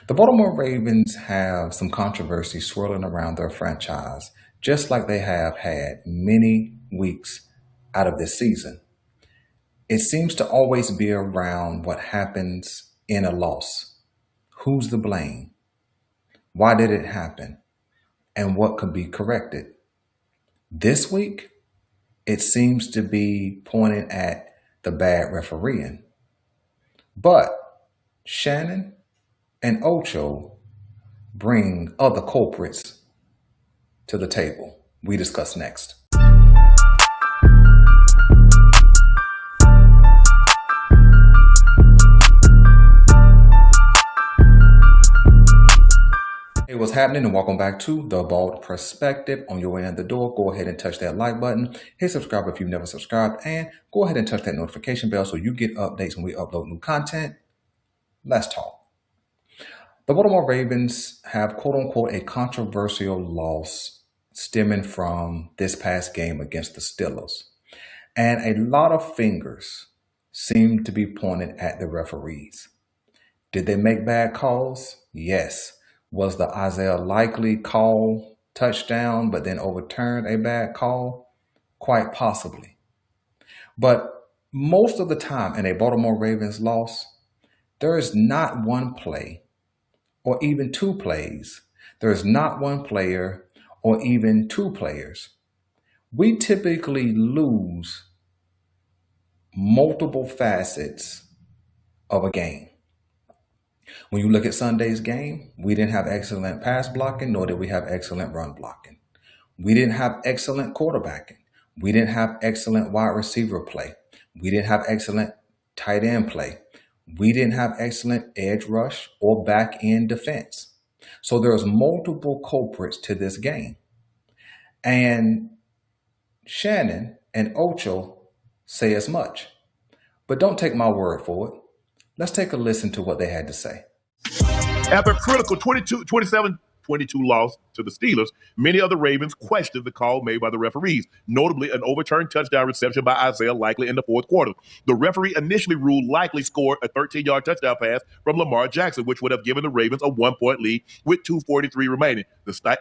The Baltimore Ravens have some controversy swirling around their franchise, just like they have had many weeks out of this season. It seems to always be around what happens in a loss. Who's the blame? Why did it happen? And what could be corrected? This week, it seems to be pointing at the bad refereeing. But Shannon and Ocho bring other culprits to the table. We discuss next. Hey, what's happening? And welcome back to The Bald Perspective. On your way in the door, go ahead and touch that like button. Hit subscribe if you've never subscribed. And go ahead and touch that notification bell so you get updates when we upload new content. Let's talk. The Baltimore Ravens have, quote unquote, a controversial loss stemming from this past game against the Steelers. And a lot of fingers seem to be pointed at the referees. Did they make bad calls? Yes. Was the Isaiah Likely call touchdown, but then overturned a bad call? Quite possibly. But most of the time in a Baltimore Ravens loss, there is not one play or even two plays. There is not one player or even two players. We typically lose multiple facets of a game. When you look at Sunday's game, we didn't have excellent pass blocking, nor did we have excellent run blocking. We didn't have excellent quarterbacking. We didn't have excellent wide receiver play. We didn't have excellent tight end play. We didn't have excellent edge rush or back end defense. So there's multiple culprits to this game. And Shannon and Ocho say as much. But don't take my word for it. Let's take a listen to what they had to say. After a critical 27-22 loss to the Steelers, many of the Ravens questioned the call made by the referees, notably an overturned touchdown reception by Isaiah Likely in the fourth quarter. The referee initially ruled Likely scored a 13-yard touchdown pass from Lamar Jackson, which would have given the Ravens a 1-point lead with 2:43 remaining, despite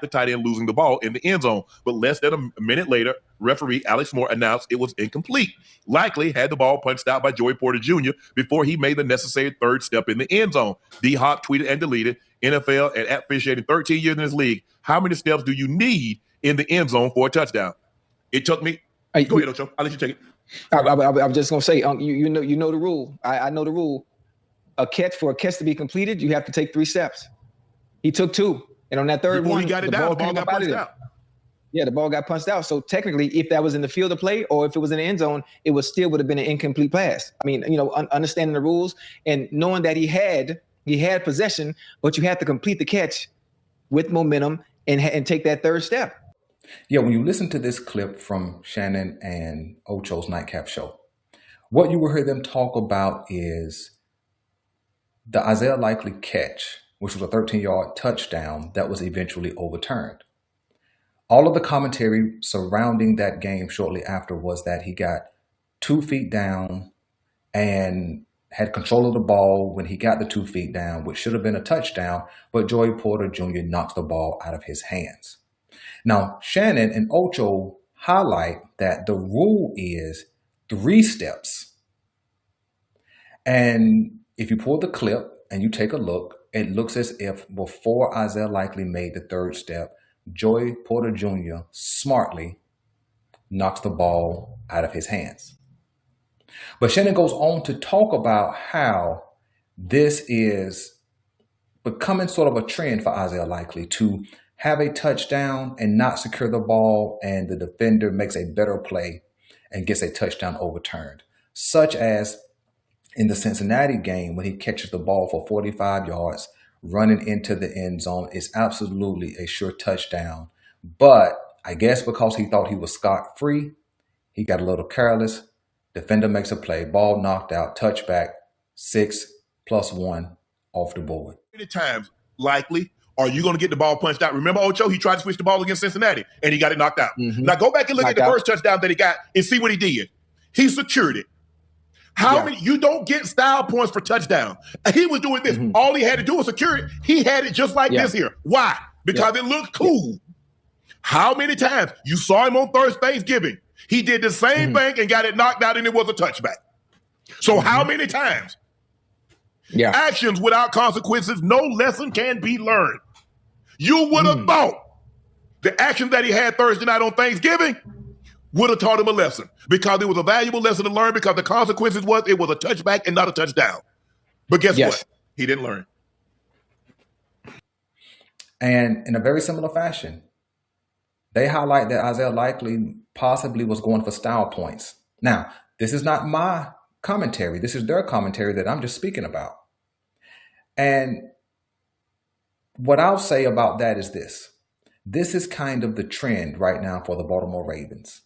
the tight end losing the ball in the end zone. But less than a minute later, referee Alex Moore announced it was incomplete. Likely had the ball punched out by Joey Porter Jr. before he made the necessary third step in the end zone. D-Hop tweeted and deleted, NFL and officiating 13 years in this league, how many steps do you need in the end zone for a touchdown? It took me. Go ahead, Ocho. I'll let you take it. I'm just gonna say, you know the rule. I know the rule. For a catch to be completed, you have to take 3 steps. He took 2, and on that third Before one, he got it down, the ball got punched out. Yeah, the ball got punched out. So technically, if that was in the field of play or if it was in the end zone, it would have been an incomplete pass. I mean, understanding the rules and knowing that he had possession, but you have to complete the catch with momentum and take that third step. Yeah, when you listen to this clip from Shannon and Ocho's Nightcap Show, what you will hear them talk about is the Isaiah Likely catch, which was a 13-yard touchdown that was eventually overturned. All of the commentary surrounding that game shortly after was that he got 2 feet down and had control of the ball when he got the 2 feet down, which should have been a touchdown, but Joey Porter Jr. knocks the ball out of his hands. Now, Shannon and Ocho highlight that the rule is 3 steps. And if you pull the clip and you take a look, it looks as if before Isaiah Likely made the third step, Joey Porter Jr. smartly knocks the ball out of his hands. But Shannon goes on to talk about how this is becoming sort of a trend for Isaiah Likely to have a touchdown and not secure the ball, and the defender makes a better play and gets a touchdown overturned, such as in the Cincinnati game when he catches the ball for 45 yards, running into the end zone. Is absolutely a sure touchdown. But I guess because he thought he was scot-free, he got a little careless. Defender makes a play, ball knocked out, touchback, 6+1 off the board. Many times, Likely, are you going to get the ball punched out? Remember Ocho? He tried to switch the ball against Cincinnati, and he got it knocked out. Now go back and look at the first touchdown that he got and see what he did. He secured it. How many? You don't get style points for touchdown. He was doing this. All he had to do was secure it. He had it just like this here. Why? Because it looked cool. How many times? You saw him on Thanksgiving. He did the same thing and got it knocked out, and it was a touchback. So how many times? Yeah. Actions without consequences, no lesson can be learned. You would have thought the action that he had Thursday night on Thanksgiving would have taught him a lesson, because it was a valuable lesson to learn, because the consequences was it was a touchback and not a touchdown. But guess what? He didn't learn. And in a very similar fashion, they highlight that Isaiah Likely possibly was going for style points. Now, this is not my commentary. This is their commentary that I'm just speaking about. And what I'll say about that is this. This is kind of the trend right now for the Baltimore Ravens.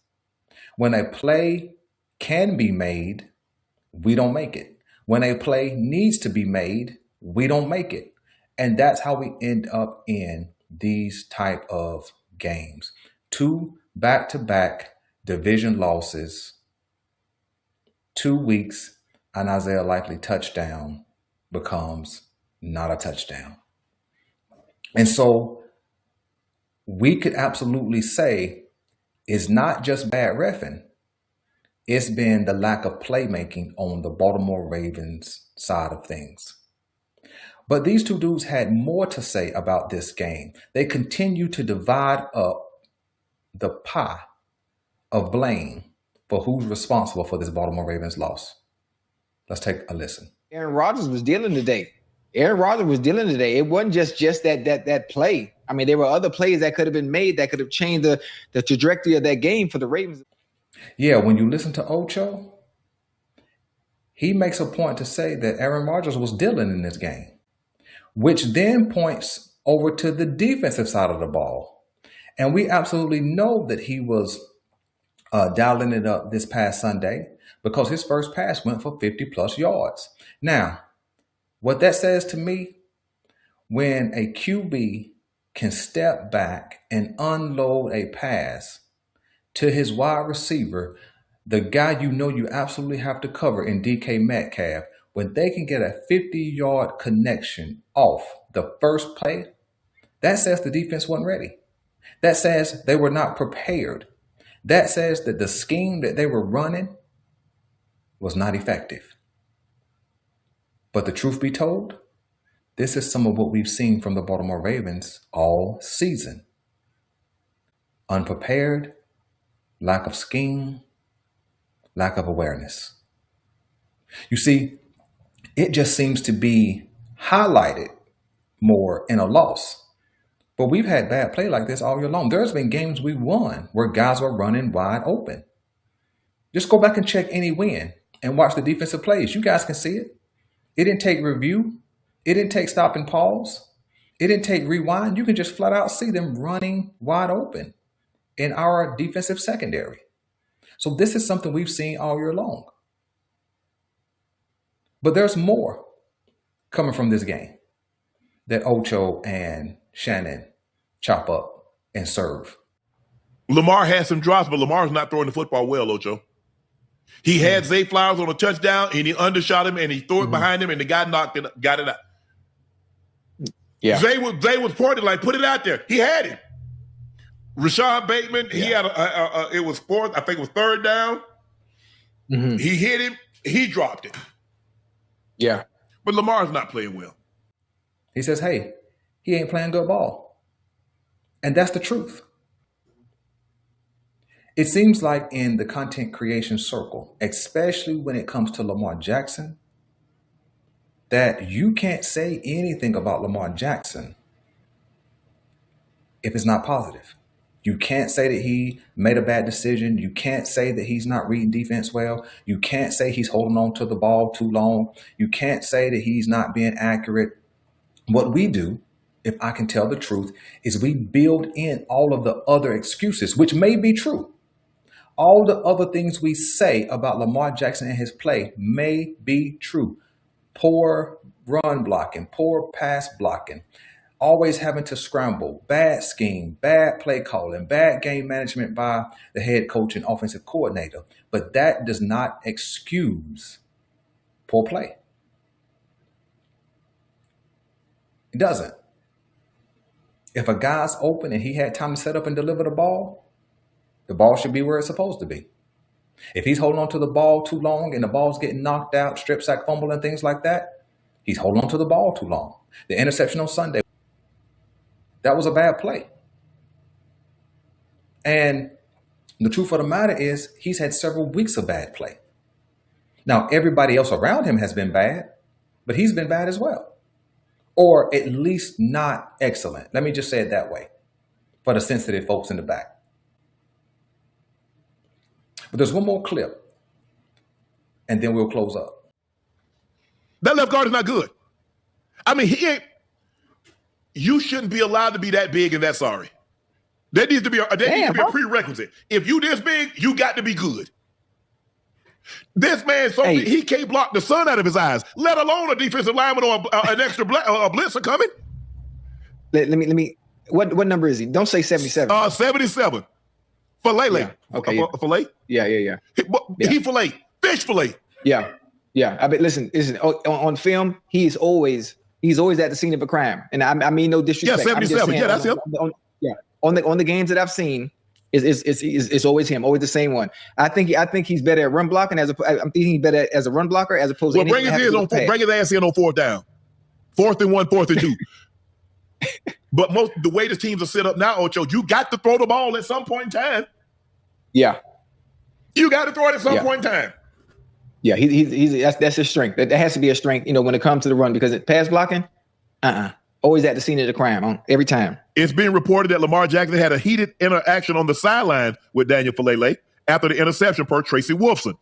When a play can be made, we don't make it. When a play needs to be made, we don't make it. And that's how we end up in these type of games. 2 back-to-back division losses, 2 weeks, an Isaiah Likely touchdown becomes not a touchdown. And so we could absolutely say it's not just bad reffing. It's been the lack of playmaking on the Baltimore Ravens side of things. But these two dudes had more to say about this game. They continue to divide up the pie of blame for who's responsible for this Baltimore Ravens loss. Let's take a listen. Aaron Rodgers was dealing today. It wasn't just that play. I mean, there were other plays that could have been made that could have changed the trajectory of that game for the Ravens. Yeah, when you listen to Ocho, he makes a point to say that Aaron Rodgers was dealing in this game, which then points over to the defensive side of the ball. And we absolutely know that he was dialing it up this past Sunday, because his first pass went for 50-plus yards. Now, what that says to me, when a QB can step back and unload a pass to his wide receiver, the guy you know you absolutely have to cover in DK Metcalf, when they can get a 50-yard connection off the first play, that says the defense wasn't ready. That says they were not prepared. That says that the scheme that they were running was not effective. But the truth be told, this is some of what we've seen from the Baltimore Ravens all season. Unprepared, lack of scheme, lack of awareness. You see, it just seems to be highlighted more in a loss. But we've had bad play like this all year long. There's been games we won where guys were running wide open. Just go back and check any win and watch the defensive plays. You guys can see it. It didn't take review. It didn't take stop and pause. It didn't take rewind. You can just flat out see them running wide open in our defensive secondary. So this is something we've seen all year long. But there's more coming from this game that Ocho and Shannon chop up and serve. Lamar had some drops, but Lamar's not throwing the football well, Ocho. He had Zay Flowers on a touchdown, and he undershot him, and he threw it behind him, and the guy got it out. Yeah. Zay was pointed like, put it out there. He had it. Rashad Bateman, he had it was fourth, I think it was third down. He hit him, he dropped it. Yeah. But Lamar's not playing well. He says, hey, he ain't playing good ball. And that's the truth. It seems like in the content creation circle, especially when it comes to Lamar Jackson, that you can't say anything about Lamar Jackson if it's not positive. You can't say that he made a bad decision. You can't say that he's not reading defense well. You can't say he's holding on to the ball too long. You can't say that he's not being accurate. What we do, if I can tell the truth, is we build in all of the other excuses, which may be true. All the other things we say about Lamar Jackson and his play may be true. Poor run blocking, poor pass blocking, always having to scramble, bad scheme, bad play calling, bad game management by the head coach and offensive coordinator. But that does not excuse poor play. It doesn't. If a guy's open and he had time to set up and deliver the ball should be where it's supposed to be. If he's holding on to the ball too long and the ball's getting knocked out, strip sack, fumble, and things like that, he's holding on to the ball too long. The interception on Sunday, that was a bad play. And the truth of the matter is he's had several weeks of bad play. Now, everybody else around him has been bad, but he's been bad as well. Or at least not excellent. Let me just say it that way for the sensitive folks in the back. But there's one more clip, and then we'll close up. That left guard is not good. I mean, you shouldn't be allowed to be that big and that sorry. There needs to be a prerequisite. If you this big, you got to be good. This man, he can't block the sun out of his eyes, let alone a defensive lineman or an extra blitzer coming. Let me. What number is he? Don't say 77. 77. Fillet. Yeah. Okay. Fillet. Yeah. He fillet. Fish fillet. Yeah. I mean, listen. On film, he's always at the scene of a crime, and I mean no disrespect. Yeah, 77. Yeah, that's him. On the games that I've seen, it's always him, always the same one. I think he's better at run blocking I'm thinking he's better as a run blocker as opposed to bring his ass in on 4th down, 4th and 1, 4th and 2. But the way the teams are set up now, Ocho, you got to throw the ball at some point in time. Yeah, you got to throw it at some point in time. Yeah, that's his strength. That has to be a strength, when it comes to the run, because pass blocking, always at the scene of the crime every time. It's being reported that Lamar Jackson had a heated interaction on the sideline with Daniel Filele after the interception per Tracy Wolfson.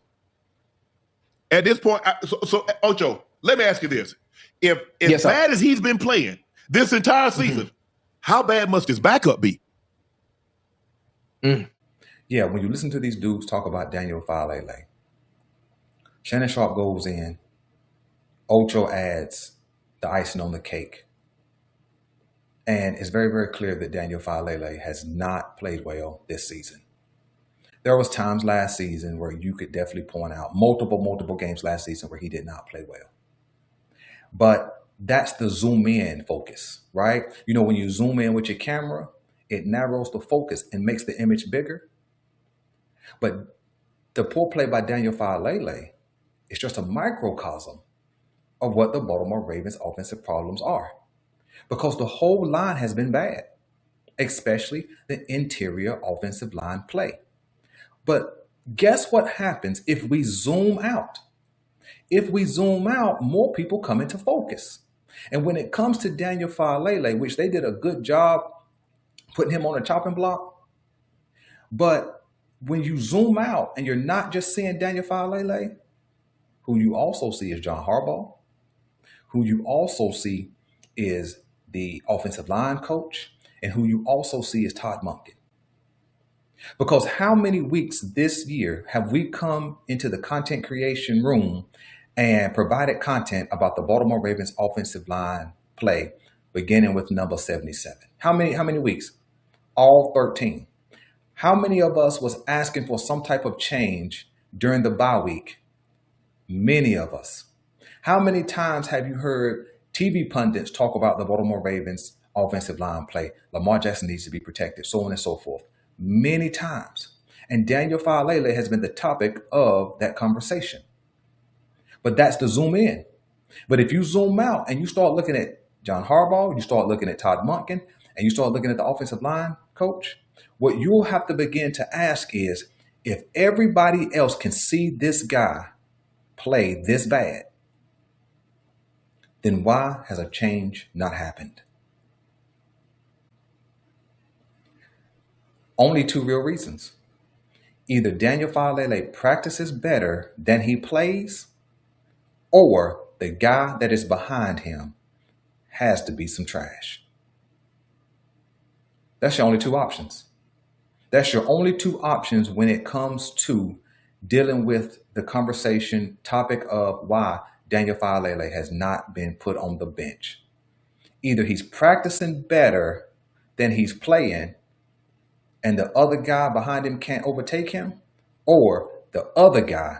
At this point, so Ocho, let me ask you this. If as bad as he's been playing this entire season, how bad must his backup be? Yeah, when you listen to these dudes talk about Daniel Filele, Shannon Sharpe goes in, Ocho adds the icing on the cake. And it's very, very clear that Daniel Filele has not played well this season. There was times last season where you could definitely point out multiple games last season where he did not play well. But that's the zoom in focus, right? When you zoom in with your camera, it narrows the focus and makes the image bigger. But the poor play by Daniel Filele is just a microcosm of what the Baltimore Ravens offensive problems are. Because the whole line has been bad, especially the interior offensive line play. But guess what happens if we zoom out? If we zoom out, more people come into focus. And when it comes to Daniel Filele, which they did a good job putting him on a chopping block, but when you zoom out and you're not just seeing Daniel Filele, who you also see is John Harbaugh, who you also see is the offensive line coach, and who you also see is Todd Monken. Because how many weeks this year have we come into the content creation room and provided content about the Baltimore Ravens offensive line play, beginning with number 77? How many weeks? All 13. How many of us was asking for some type of change during the bye week? Many of us. How many times have you heard TV pundits talk about the Baltimore Ravens offensive line play? Lamar Jackson needs to be protected, so on and so forth. Many times. And Daniel Filele has been the topic of that conversation. But that's the zoom in. But if you zoom out and you start looking at John Harbaugh, you start looking at Todd Monken, and you start looking at the offensive line coach, what you'll have to begin to ask is, if everybody else can see this guy play this bad, then why has a change not happened? Only two real reasons. Either Daniel Filele practices better than he plays, or the guy that is behind him has to be some trash. That's your only two options. That's your only two options when it comes to dealing with the conversation topic of why Daniel Filele has not been put on the bench. Either he's practicing better than he's playing, and the other guy behind him can't overtake him, or the other guy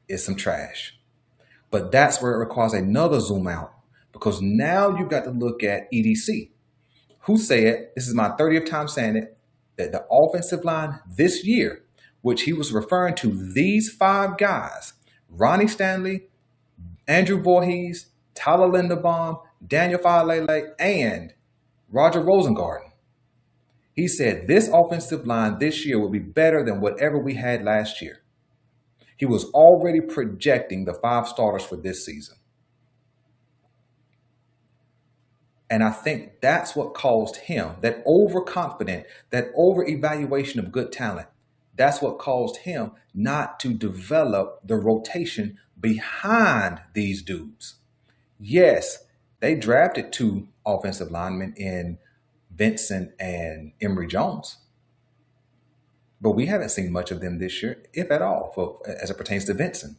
is some trash. But that's where it requires another zoom out, because now you've got to look at EDC, who said, this is my 30th time saying it, that the offensive line this year, which he was referring to these 5 guys, Ronnie Stanley, Andrew Voorhees, Tyler Linderbaum, Daniel Falele, and Roger Rosengarten. He said this offensive line this year will be better than whatever we had last year. He was already projecting the 5 starters for this season. And I think that's what caused him, that overconfident, that over-evaluation of good talent, that's what caused him not to develop the rotation behind these dudes. Yes, they drafted 2 offensive linemen in Vincent and Emory Jones, but we haven't seen much of them this year, if at all, as it pertains to Vincent.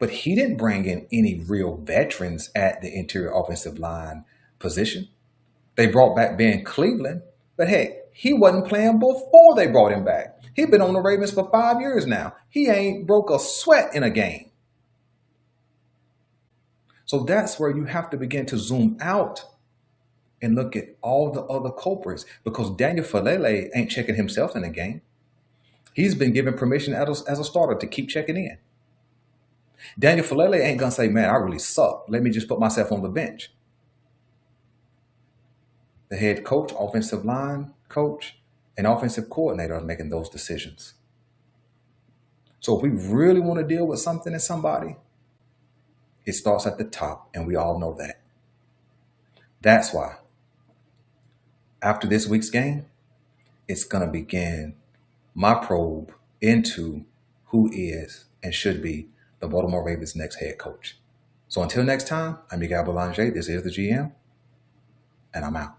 But he didn't bring in any real veterans at the interior offensive line position. They brought back Ben Cleveland, but hey, he wasn't playing before they brought him back. He's been on the Ravens for 5 years now. He ain't broke a sweat in a game. So that's where you have to begin to zoom out and look at all the other culprits, because Daniel Falele ain't checking himself in the game. He's been given permission as a starter to keep checking in. Daniel Falele ain't going to say, man, I really suck. Let me just put myself on the bench. The head coach, offensive line coach, and offensive coordinator are making those decisions. So if we really want to deal with something and somebody, it starts at the top, and we all know that. That's why after this week's game, it's going to begin my probe into who is and should be the Baltimore Ravens' next head coach. So until next time, I'm your guy Belanger. This is the GM, and I'm out.